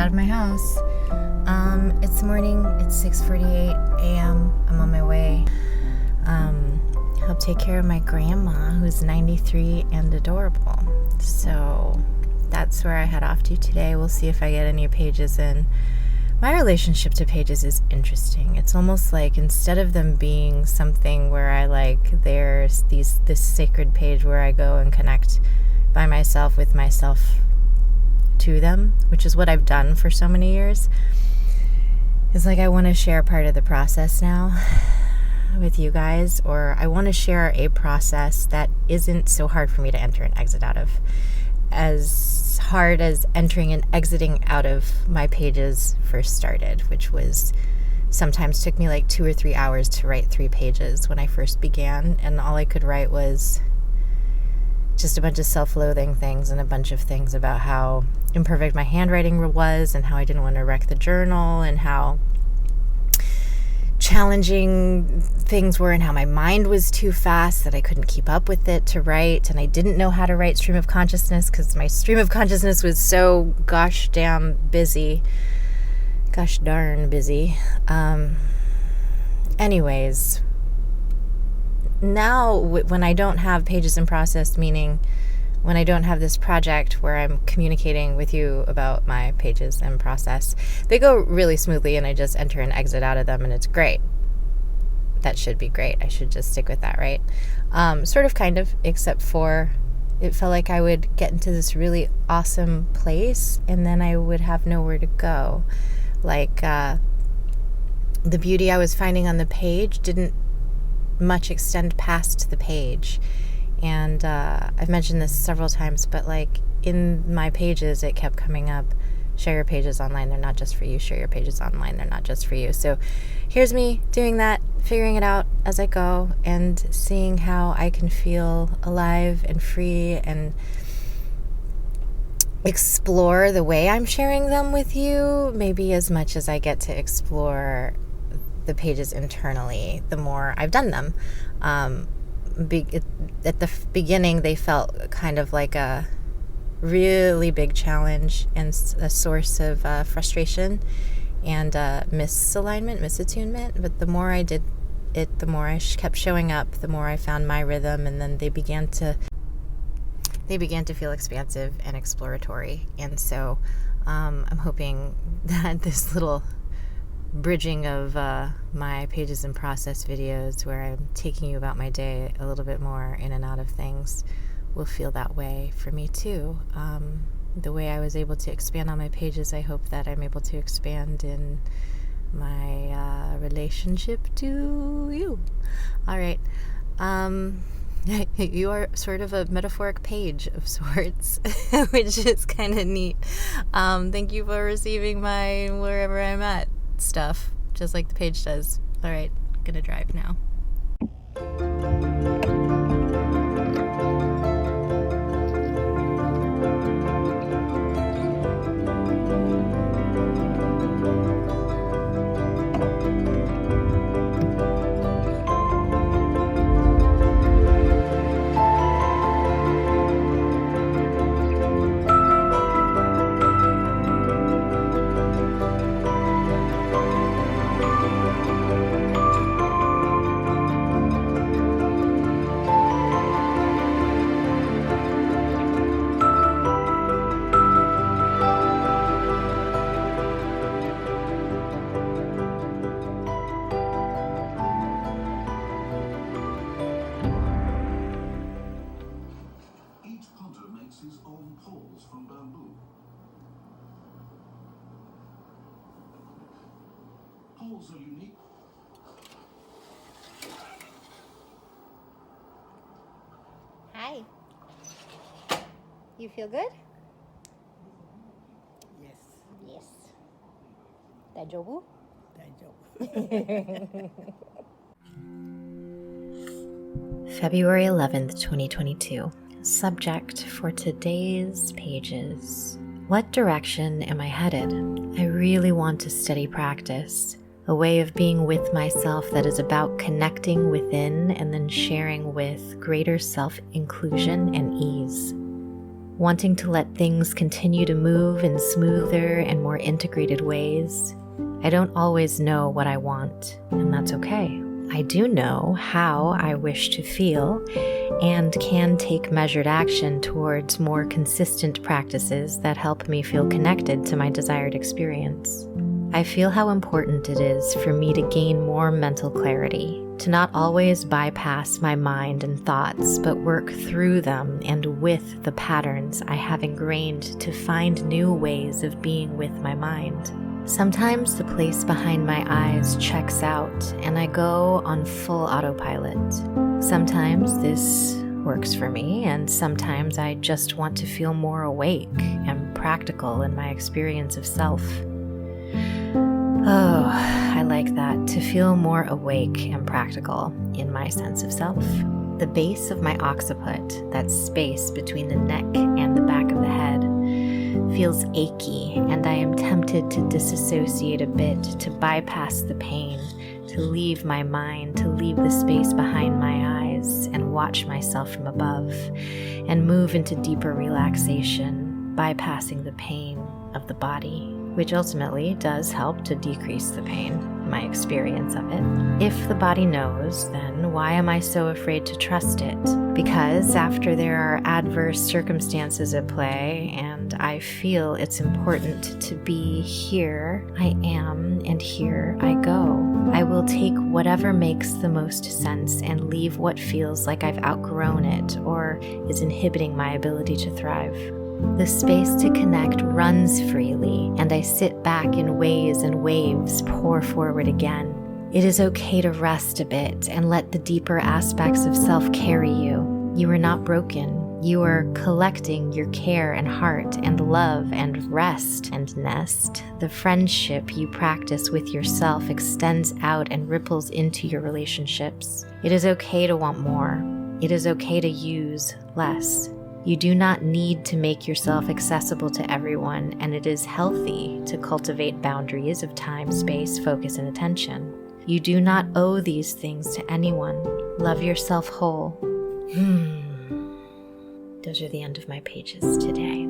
out of my house. It's morning. It's 6:48 a.m. I'm on my way. Help take care of my grandma, who's 93 and adorable. So that's where I head off to today. We'll see if I get any pages in. My relationship to pages is interesting. It's almost like instead of them being something where there's this sacred page where I go and connect by myself with myself to them, which is what I've done for so many years. It's like I want to share part of the process now with you guys, or I want to share a process that isn't so hard for me to enter and exit out of. As hard as entering and exiting out of my pages first started, which was sometimes took me like 2 or 3 hours to write 3 pages when I first began, and all I could write was just a bunch of self-loathing things and a bunch of things about how imperfect my handwriting was and how I didn't want to wreck the journal and how challenging things were and how my mind was too fast that I couldn't keep up with it to write, and I didn't know how to write stream of consciousness because my stream of consciousness was so gosh darn busy. Anyways, now when I don't have pages in process, meaning when I don't have this project where I'm communicating with you about my pages and process, they go really smoothly and I just enter and exit out of them, and it's great. That should be great. I should just stick with that, right? Sort of, kind of, except for it felt like I would get into this really awesome place and then I would have nowhere to go. Like the beauty I was finding on the page didn't much extend past the page. And I've mentioned this several times, but like in my pages, it kept coming up, share your pages online, they're not just for you. Share your pages online, they're not just for you. So here's me doing that, figuring it out as I go, and seeing how I can feel alive and free and explore the way I'm sharing them with you, maybe as much as I get to explore the pages internally, the more I've done them. At the beginning, they felt kind of like a really big challenge and a source of frustration and misattunement. But the more I did it, the more I kept showing up, the more I found my rhythm, and then they began to feel expansive and exploratory. And so I'm hoping that this little bridging of my pages and process videos, where I'm taking you about my day a little bit more in and out of things, will feel that way for me too. The way I was able to expand on my pages, I hope that I'm able to expand in my relationship to you. All right. You are sort of a metaphoric page of sorts, which is kind of neat. Thank you for receiving my wherever I'm at stuff, just like the page does. All right, gonna drive now. His own poles from bamboo. Poles are unique. Hi. You feel good? Yes. Yes. Daijoubu? February 11th, 2022. Subject for today's pages: what direction am I headed? I really want a steady practice, a way of being with myself that is about connecting within and then sharing with greater self-inclusion and ease. wanting to let things continue to move in smoother and more integrated ways. I don't always know what I want, and that's okay. I do know how I wish to feel and can take measured action towards more consistent practices that help me feel connected to my desired experience. I feel how important it is for me to gain more mental clarity, to not always bypass my mind and thoughts, but work through them and with the patterns I have ingrained to find new ways of being with my mind. Sometimes the place behind my eyes checks out and I go on full autopilot. Sometimes this works for me, and sometimes I just want to feel more awake and practical in my experience of self. Oh, I like that, to feel more awake and practical in my sense of self. The base of my occiput, that space between the neck and the back of the head, feels achy, and I am tempted to disassociate a bit, to bypass the pain, to leave my mind, to leave the space behind my eyes and watch myself from above, and move into deeper relaxation, bypassing the pain of the body, which ultimately does help to decrease the pain, my experience of it. If the body knows, then why am I so afraid to trust it? Because after there are adverse circumstances at play and I feel it's important to be here, I am, and here I go. I will take whatever makes the most sense and leave what feels like I've outgrown it or is inhibiting my ability to thrive. The space to connect runs freely, and I sit back in ways and waves pour forward again. It is okay to rest a bit and let the deeper aspects of self carry you. You are not broken. You are collecting your care and heart and love and rest and nest. The friendship you practice with yourself extends out and ripples into your relationships. It is okay to want more. It is okay to use less. You do not need to make yourself accessible to everyone, and it is healthy to cultivate boundaries of time, space, focus, and attention. You do not owe these things to anyone. Love yourself whole. Those are the end of my pages today.